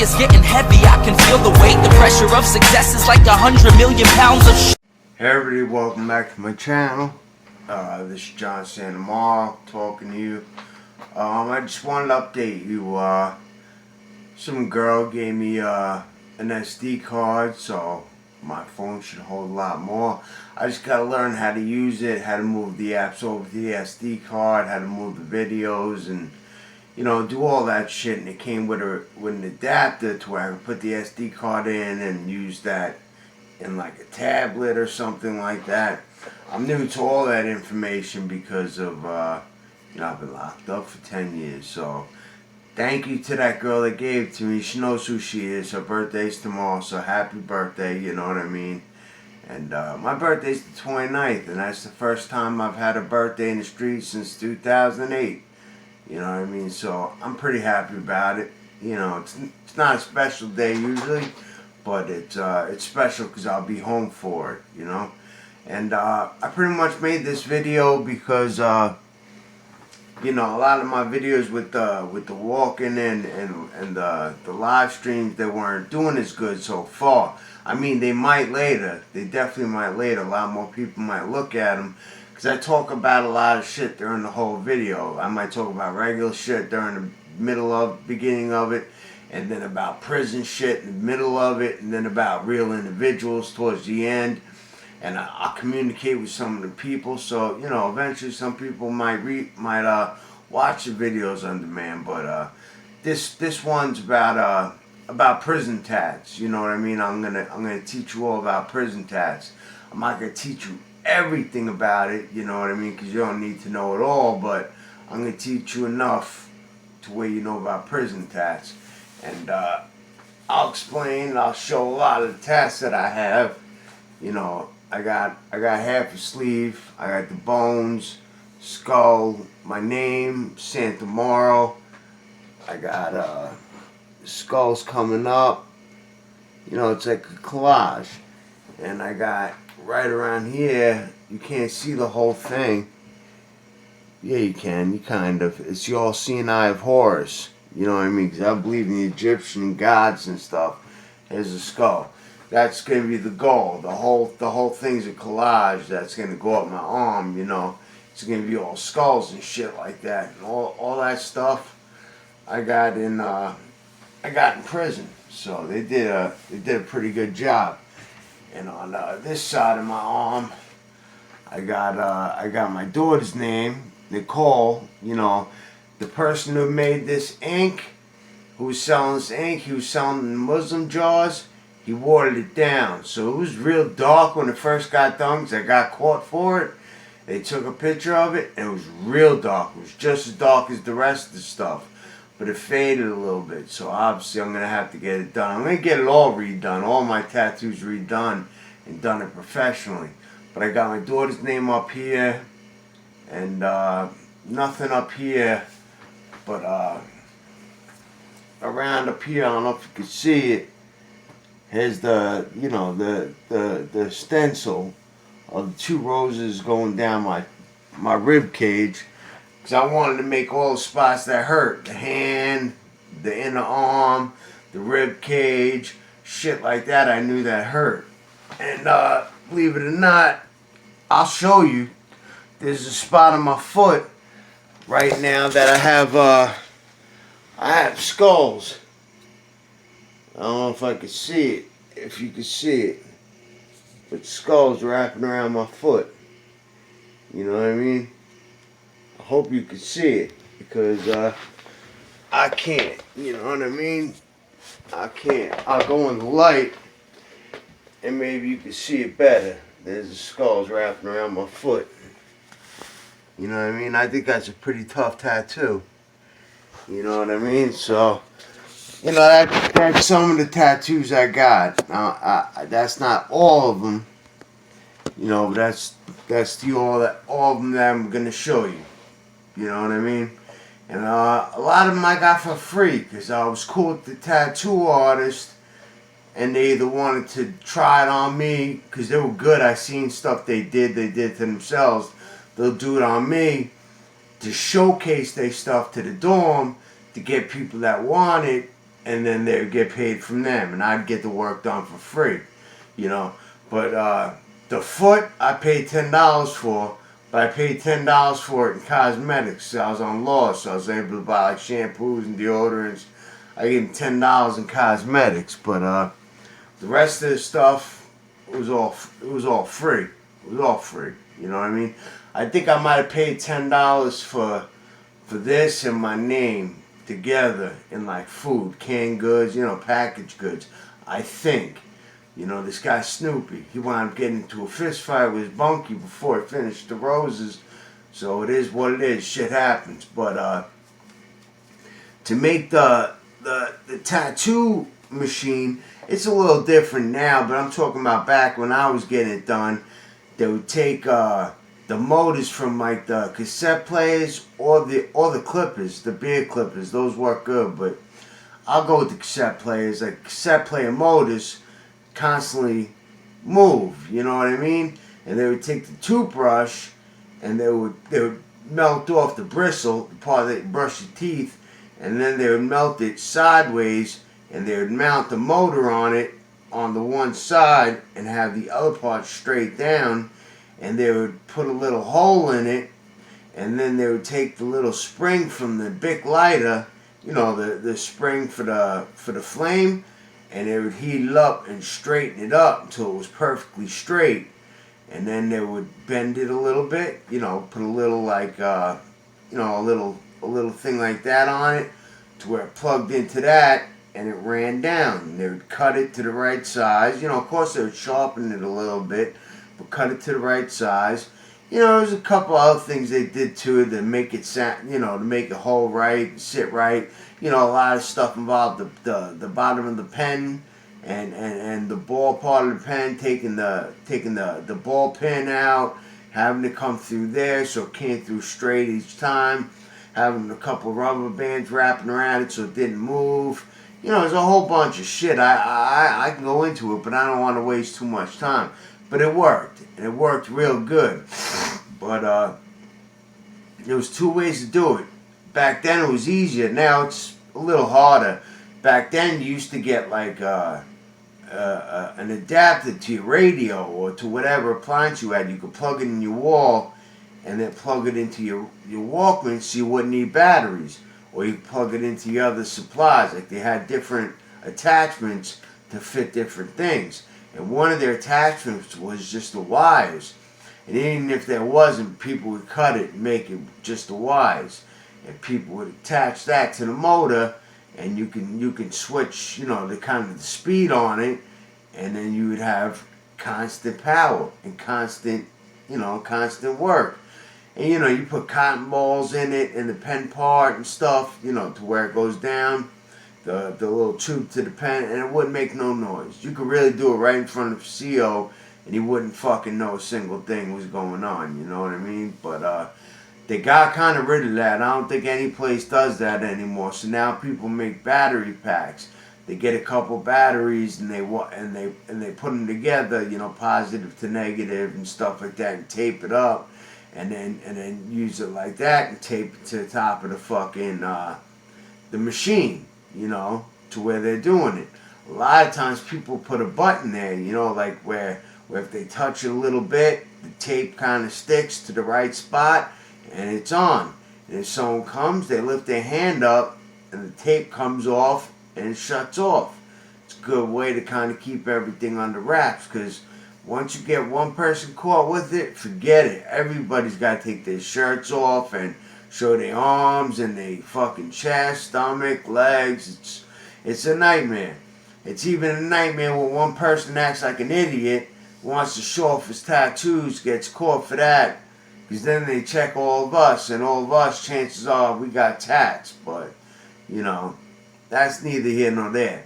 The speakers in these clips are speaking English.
is getting heavy, I can feel the weight. The pressure of success is like 100 million pounds of shit. Hey everybody, welcome back to my channel. This is John Santamar talking to you. I just wanted to update you. Some girl gave me an SD card, so my phone should hold a lot more. I just gotta learn how to use it, how to move the apps over to the SD card, how to move the videos, and do all that shit. And it came with an adapter to where I could put the SD card in and use that in like a tablet or something like that. I'm new to all that information because of I've been locked up for 10 years. So thank you to that girl that gave it to me. She knows who she is. Her birthday's tomorrow, so happy birthday, you know what I mean? And my birthday's the 29th, and that's the first time I've had a birthday in the street since 2008. You know what I mean? So I'm pretty happy about it. It's not a special day usually, but it's special because I'll be home for it, And I pretty much made this video because a lot of my videos with the walking and the live streams, they weren't doing as good so far. I mean, they might later. They definitely might later. A lot more people might look at them because I talk about a lot of shit during the whole video. I might talk about regular shit during the beginning of it, and then about prison shit in the middle of it, and then about real individuals towards the end. And I communicate with some of the people, so eventually some people might watch the videos on demand. But this one's about prison tats. You know what I mean? I'm gonna teach you all about prison tats. I'm not gonna teach you everything about it. You know what I mean? Because you don't need to know it all. But I'm gonna teach you enough to where you know about prison tats. And I'll explain. I'll show a lot of the tats that I have. I got half a sleeve. I got the bones, skull, my name, Santamaro. I got skulls coming up. It's like a collage. And I got right around here. You can't see the whole thing. Yeah, you can. You kind of. It's the all-seeing eye of Horus. You know what I mean? Because I believe in the Egyptian gods and stuff. Here's a skull. That's going to be the goal. The whole thing's a collage that's going to go up my arm, It's going to be all skulls and shit like that. And all that stuff I got in prison. So they did a pretty good job. And on this side of my arm, I got my daughter's name, Nicole. The person who made this ink, who was selling this ink, he was selling in Muslim jars. He watered it down. So it was real dark when it first got done because I got caught for it. They took a picture of it and it was real dark. It was just as dark as the rest of the stuff. But it faded a little bit. So obviously I'm going to have to get it done. I'm going to get it all redone. All my tattoos redone and done it professionally. But I got my daughter's name up here. And nothing up here. But around up here, I don't know if you can see it. Here's the stencil of the two roses going down my rib cage, because I wanted to make all the spots that hurt: the hand, the inner arm, the rib cage, shit like that. I knew that hurt, and believe it or not, I'll show you. There's a spot on my foot right now that I have skulls. I don't know if I could see it, if you could see it, but skulls wrapping around my foot. You know what I mean? I hope you could see it, because I can't. You know what I mean? I can't. I'll go in the light, and maybe you can see it better. There's the skulls wrapping around my foot. You know what I mean? I think that's a pretty tough tattoo. You know what I mean? So, that's some of the tattoos I got. Now, that's not all of them. But that's all of them that I'm gonna show you. You know what I mean? And a lot of them I got for free because I was cool with the tattoo artist, and they either wanted to try it on me because they were good. I seen stuff they did to themselves. They'll do it on me to showcase their stuff to the dorm to get people that want it and then they would get paid from them, and I'd get the work done for free, you know. But the foot I paid $10 for, but I paid $10 for it in cosmetics. So I was on law, so I was able to buy like shampoos and deodorants. I gave them $10 in cosmetics, but the rest of the stuff was all free. It was all free. You know what I mean? I think I might have paid $10 for this and my name together in like food, canned goods, you know, packaged goods. I think. You know, this guy Snoopy, he wound up getting into a fist fight with his bunkie before he finished the roses. So it is what it is. Shit happens. But to make the tattoo machine, it's a little different now, but I'm talking about back when I was getting it done. They would take the motors from like the cassette players or the clippers, the beer clippers. Those work good, but I'll go with the cassette players. Like cassette player motors constantly move, you know what I mean? And they would take the toothbrush and they would melt off the bristle, the part that you brush your teeth, and then they would melt it sideways and they would mount the motor on it on the one side and have the other part straight down, and they would put a little hole in it, and then they would take the little spring from the Bic lighter, you know, the spring for the flame, and they would heat it up and straighten it up until it was perfectly straight. And then they would bend it a little bit, you know, put a little like, you know, a little thing like that on it to where it plugged into that and it ran down. And they would cut it to the right size. You know, of course they would sharpen it a little bit, but cut it to the right size. You know, there's a couple other things they did to it to make it sound, you know, to make it hold right, sit right. You know, a lot of stuff involved the bottom of the pen and the ball part of the pen, taking the ball pin out, having it come through there so it came through straight each time, having a couple of rubber bands wrapping around it so it didn't move. You know, there's a whole bunch of shit. I can go into it, but I don't want to waste too much time. But it worked, and it worked real good. But there was two ways to do it. Back then it was easier. Now it's a little harder. Back then you used to get like an adapter to your radio or to whatever appliance you had. You could plug it in your wall and then plug it into your Walkman so you wouldn't need batteries. Or you could plug it into your other supplies. Like they had different attachments to fit different things. And one of their attachments was just the wires. And even if there wasn't, people would cut it and make it just the wires. And people would attach that to the motor, and you can switch, you know, the kind of the speed on it, and then you would have constant power and constant work. And you know, you put cotton balls in it and the pen part and stuff, you know, to where it goes down, the little tube to the pen, and it wouldn't make no noise. You could really do it right in front of CO, and he wouldn't fucking know a single thing was going on, you know what I mean? But they got kind of rid of that. I don't think any place does that anymore. So now people make battery packs. They get a couple batteries and they put them together, you know, positive to negative and stuff like that, and tape it up, and then use it like that and tape it to the top of the fucking the machine, you know, to where they're doing it. A lot of times people put a button there, you know, like where if they touch it a little bit, the tape kind of sticks to the right spot, and it's on. And if someone comes, they lift their hand up, and the tape comes off, and it shuts off. It's a good way to kind of keep everything under wraps, because once you get one person caught with it, forget it. Everybody's got to take their shirts off and show their arms and their fucking chest, stomach, legs. It's a nightmare. It's even a nightmare when one person acts like an idiot, wants to show off his tattoos, gets caught for that. Because then they check all of us, and all of us, chances are we got tats. But, you know, that's neither here nor there.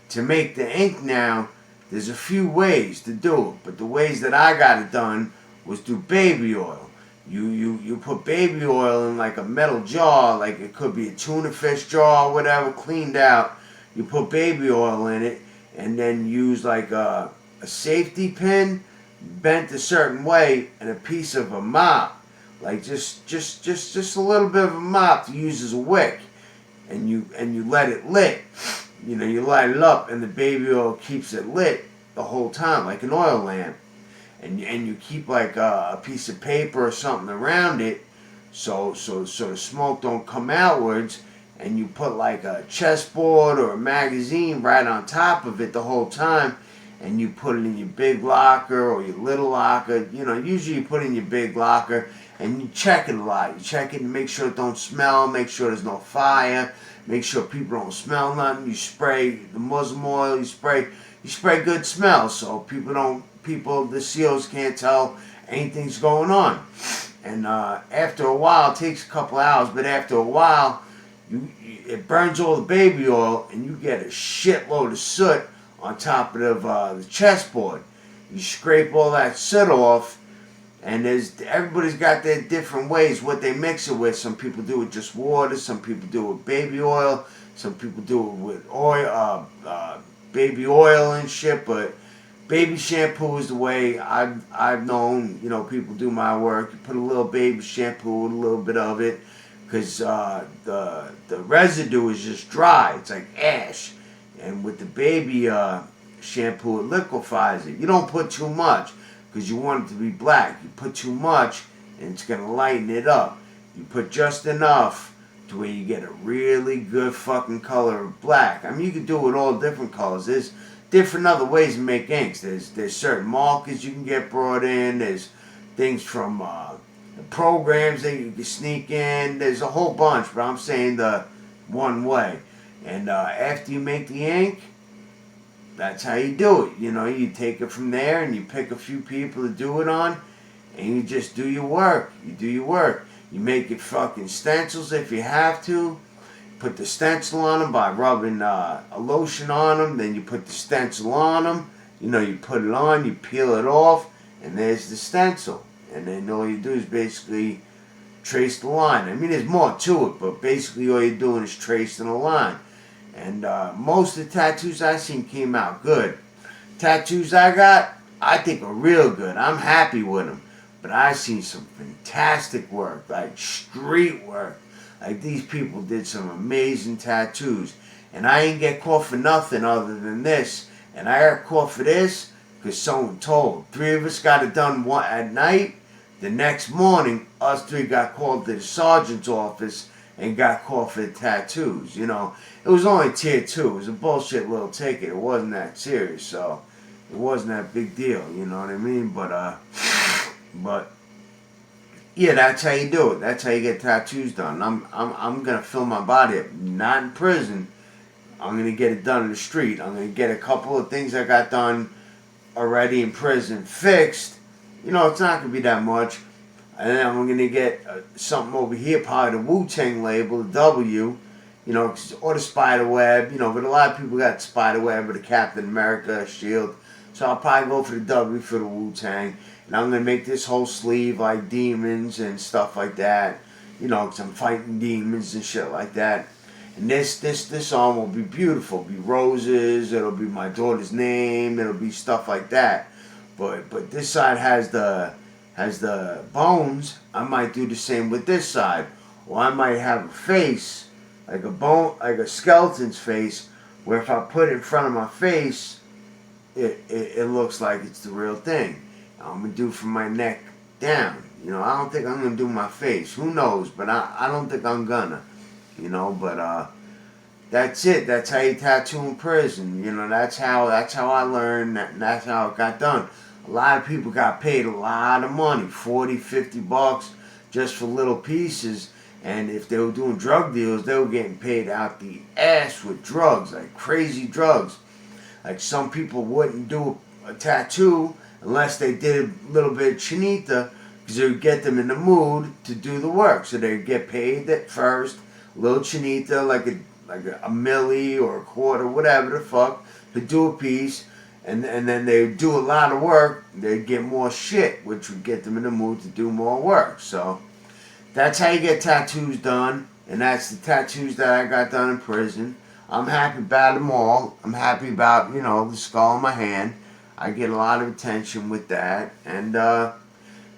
To make the ink now, there's a few ways to do it. But the ways that I got it done was through baby oil. You put baby oil in like a metal jar, like it could be a tuna fish jar or whatever, cleaned out. You put baby oil in it, and then use like a safety pin bent a certain way, and a piece of a mop, like just a little bit of a mop to use as a wick, and you let it lit. you light it up, and the baby oil keeps it lit the whole time, like an oil lamp. And you keep like a piece of paper or something around it, so the smoke don't come outwards. And you put like a chessboard or a magazine right on top of it the whole time, and you put it in your big locker or your little locker. Usually you put it in your big locker, and you check it a lot. You check it and make sure it don't smell, make sure there's no fire, make sure people don't smell nothing. You spray the muslin oil, you spray good smell, so the seals can't tell anything's going on. And after a while, it takes a couple hours, but after a while, it burns all the baby oil, and you get a shitload of soot on top of the chessboard. You scrape all that soot off, and everybody's got their different ways what they mix it with. Some people do it just water, some people do it with baby oil, some people do it with oil, baby oil and shit. But baby shampoo is the way I've known. People do my work. You put a little baby shampoo, a little bit of it, because the residue is just dry. It's like ash. And with the baby shampoo, it liquefies it. You don't put too much because you want it to be black. You put too much, and it's going to lighten it up. You put just enough to where you get a really good fucking color of black. I mean, you can do it with all different colors. There's different other ways to make inks. There's certain markers you can get brought in. There's things from the programs that you can sneak in. There's a whole bunch, but I'm saying the one way. And after you make the ink, that's how you do it. You take it from there, and you pick a few people to do it on, and you just do your work. You make it fucking stencils if you have to. Put the stencil on them by rubbing a lotion on them. Then you put the stencil on them. You put it on, you peel it off, and there's the stencil. And then all you do is basically trace the line. I mean, there's more to it, but basically all you're doing is tracing a line. And most of the tattoos I seen came out good. Tattoos I got, I think are real good. I'm happy with them. But I seen some fantastic work, like street work. Like these people did some amazing tattoos. And I ain't get caught for nothing other than this. And I got caught for this because someone told. 3 of us got it done at night. The next morning, us 3 got called to the sergeant's office and got caught for the tattoos. It was only tier 2. It was a bullshit little ticket. It wasn't that serious, so it wasn't that big deal. You know what I mean? But yeah, that's how you do it. That's how you get tattoos done. I'm gonna fill my body up, not in prison. I'm gonna get it done in the street. I'm gonna get a couple of things I got done already in prison fixed. It's not gonna be that much. And then I'm going to get something over here, probably the Wu-Tang label, the W, or the Spiderweb, but a lot of people got Spiderweb or the Captain America shield. So I'll probably go for the W for the Wu-Tang. And I'm going to make this whole sleeve like demons and stuff like that, because I'm fighting demons and shit like that. And this arm will be beautiful. It'll be roses, it'll be my daughter's name, it'll be stuff like that. But this side has the bones. I might do the same with this side, or I might have a face like a skeleton's face, where if I put it in front of my face, it looks like it's the real thing. I'm gonna do from my neck down. I don't think I'm gonna do my face. Who knows? But I don't think I'm gonna. But that's it. That's how you tattoo in prison. That's how I learned, and that's how it got done. A lot of people got paid a lot of money, $40, $50 just for little pieces. And if they were doing drug deals, they were getting paid out the ass with drugs, like crazy drugs. Like some people wouldn't do a tattoo unless they did a little bit of chinita, because it would get them in the mood to do the work. So they'd get paid at first, a little chinita, like a milli or a quarter, whatever the fuck, to do a piece. And then they would do a lot of work, they'd get more shit, which would get them in the mood to do more work. So that's how you get tattoos done, and that's the tattoos that I got done in prison. I'm happy about them all. I'm happy about, the skull on my hand. I get a lot of attention with that, and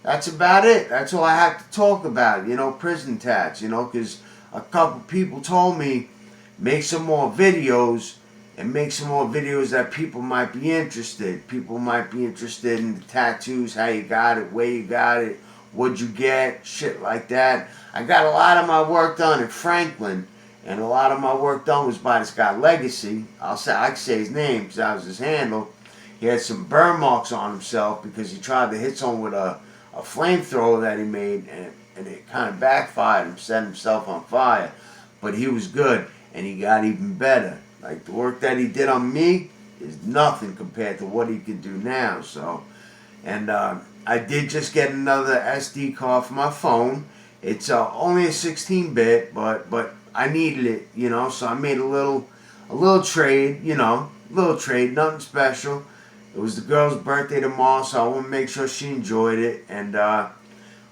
that's about it. That's all I have to talk about, prison tats, because a couple people told me, make some more videos and make some more videos that people might be interested. People might be interested in the tattoos, how you got it, where you got it, what'd you get, shit like that. I got a lot of my work done in Franklin, and a lot of my work done was by this guy Legacy. I can say his name because that was his handle. He had some burn marks on himself because he tried to hit someone with a flamethrower that he made, and it kind of backfired and set himself on fire. But he was good, and he got even better. Like, the work that he did on me is nothing compared to what he can do now. So, and I did just get another SD card for my phone. It's only a 16-bit, but I needed it, you know. So I made a little trade, you know, nothing special. It was the girl's birthday tomorrow, so I want to make sure she enjoyed it. And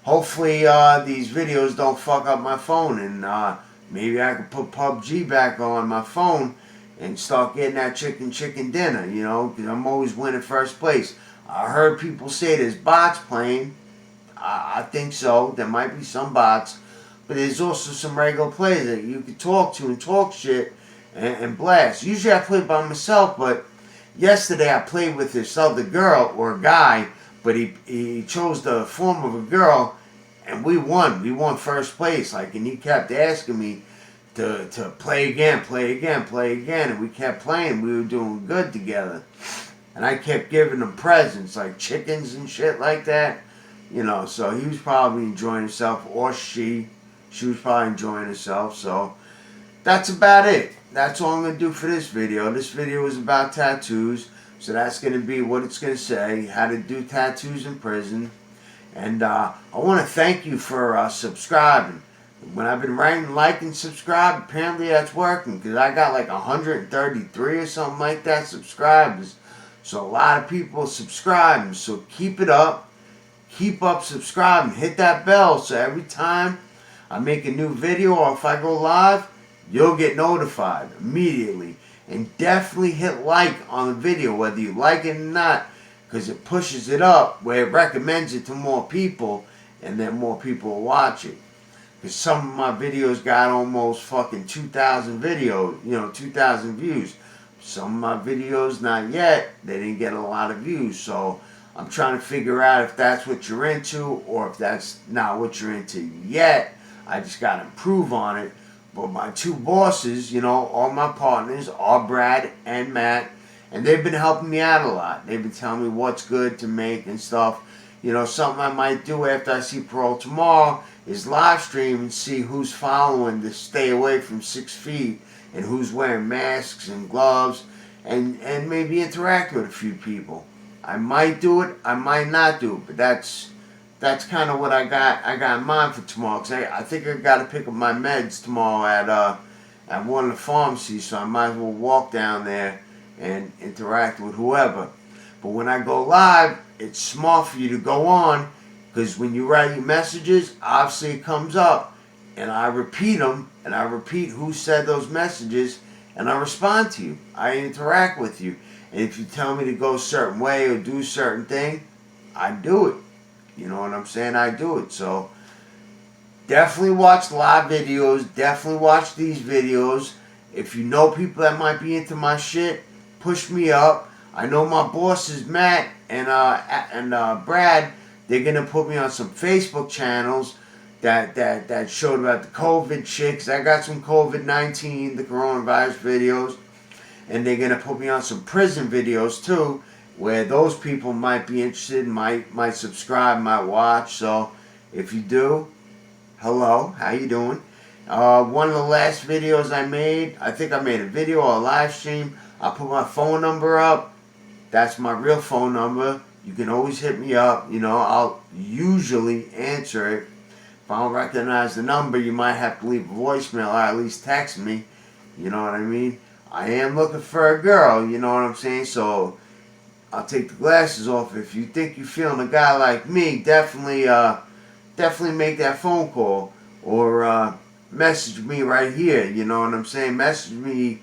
hopefully these videos don't fuck up my phone, and maybe I can put PUBG back on my phone and start getting that chicken dinner, you know, because I'm always winning first place. I heard people say there's bots playing. I think so. There might be some bots. But there's also some regular players that you can talk to and talk shit and blast. Usually I play by myself, but yesterday I played with this other girl or a guy, but he chose the form of a girl, and we won. We won first place. Like, and he kept asking me to play again, and we kept playing. We were doing good together, and I kept giving him presents like chickens and shit like that, you know. So he was probably enjoying himself, or she was probably enjoying herself. So that's about it. That's all I'm gonna do for this video. This video is about tattoos, so that's gonna be what it's gonna say: how to do tattoos in prison. And I want to thank you for subscribing. When I've been writing like and subscribe, apparently that's working, because I got like 133 or something like that subscribers. So a lot of people subscribing. So keep it up. Keep up subscribing. Hit that bell so every time I make a new video or if I go live, you'll get notified immediately. And definitely hit like on the video, whether you like it or not, because it pushes it up where it recommends it to more people, and then more people will watch it. Because some of my videos got almost fucking 2,000 videos, you know, 2,000 views. Some of my videos, not yet, they didn't get a lot of views. So I'm trying to figure out if that's what you're into or if that's not what you're into yet. I just got to improve on it. But my two bosses, you know, all my partners are Brad and Matt, and they've been helping me out a lot. They've been telling me what's good to make and stuff. You know, something I might do after I see parole tomorrow is live stream and see who's following to stay away from 6 feet and who's wearing masks and gloves, and maybe interact with a few people. I might do it, I might not do it, but that's kind of what I got in mind for tomorrow. Cause I think I got to pick up my meds tomorrow at one of the pharmacies, so I might as well walk down there and interact with whoever. But when I go live, it's smart for you to go on, because when you write your messages, obviously it comes up, and I repeat them, and I repeat who said those messages, and I respond to you. I interact with you. And if you tell me to go a certain way or do a certain thing, I do it. You know what I'm saying? I do it. So definitely watch live videos. Definitely watch these videos. If you know people that might be into my shit, push me up. I know my bosses, Matt and Brad, they're gonna put me on some Facebook channels that showed about the COVID shit. 'Cause I got some COVID-19, the coronavirus videos, and they're gonna put me on some prison videos too, where those people might be interested, might subscribe, might watch. So if you do, hello, how you doing? One of the last videos I made, I think I made a video or a live stream. I put my phone number up. That's my real phone number. You can always hit me up. You know, I'll usually answer it. If I don't recognize the number, you might have to leave a voicemail or at least text me. You know what I mean? I am looking for a girl, you know what I'm saying? So I'll take the glasses off. If you think you're feeling a guy like me, definitely make that phone call or message me right here. You know what I'm saying? Message me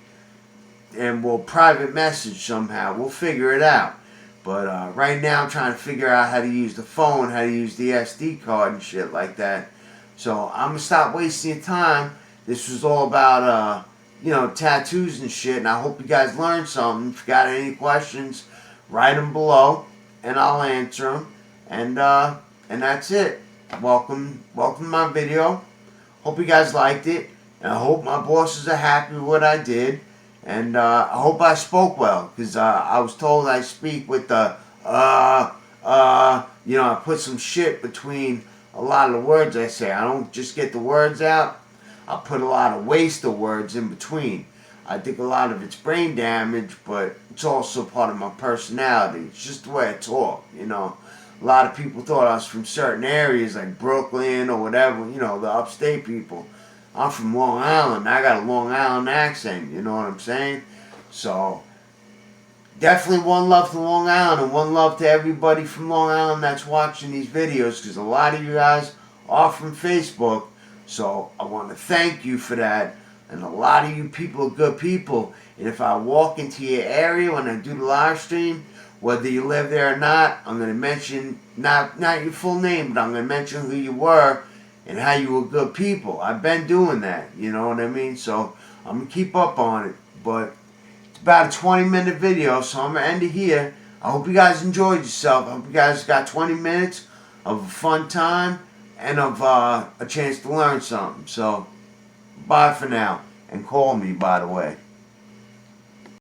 and we'll private message somehow. We'll figure it out. But right now I'm trying to figure out how to use the phone, how to use the SD card and shit like that. So I'm going to stop wasting your time. This was all about tattoos and shit. And I hope you guys learned something. If you got any questions, write them below, and I'll answer them. And that's it. Welcome to my video. Hope you guys liked it, and I hope my bosses are happy with what I did. And I hope I spoke well, because I was told I speak with the I put some shit between a lot of the words I say. I don't just get the words out. I put a lot of waste of words in between. I think a lot of it's brain damage, but it's also part of my personality. It's just the way I talk, A lot of people thought I was from certain areas, like Brooklyn or whatever, the upstate people. I'm from Long Island. I got a Long Island accent, you know what I'm saying? So, definitely one love to Long Island, and one love to everybody from Long Island that's watching these videos, because a lot of you guys are from Facebook. So, I want to thank you for that. And a lot of you people are good people. And if I walk into your area when I do the live stream, whether you live there or not, I'm going to mention, not your full name, but I'm going to mention who you were and how you were good people. I've been doing that, you know what I mean? So I'm going to keep up on it. But it's about a 20-minute video, so I'm going to end it here. I hope you guys enjoyed yourself. I hope you guys got 20 minutes of a fun time and of a chance to learn something. So, bye for now. And call me, by the way.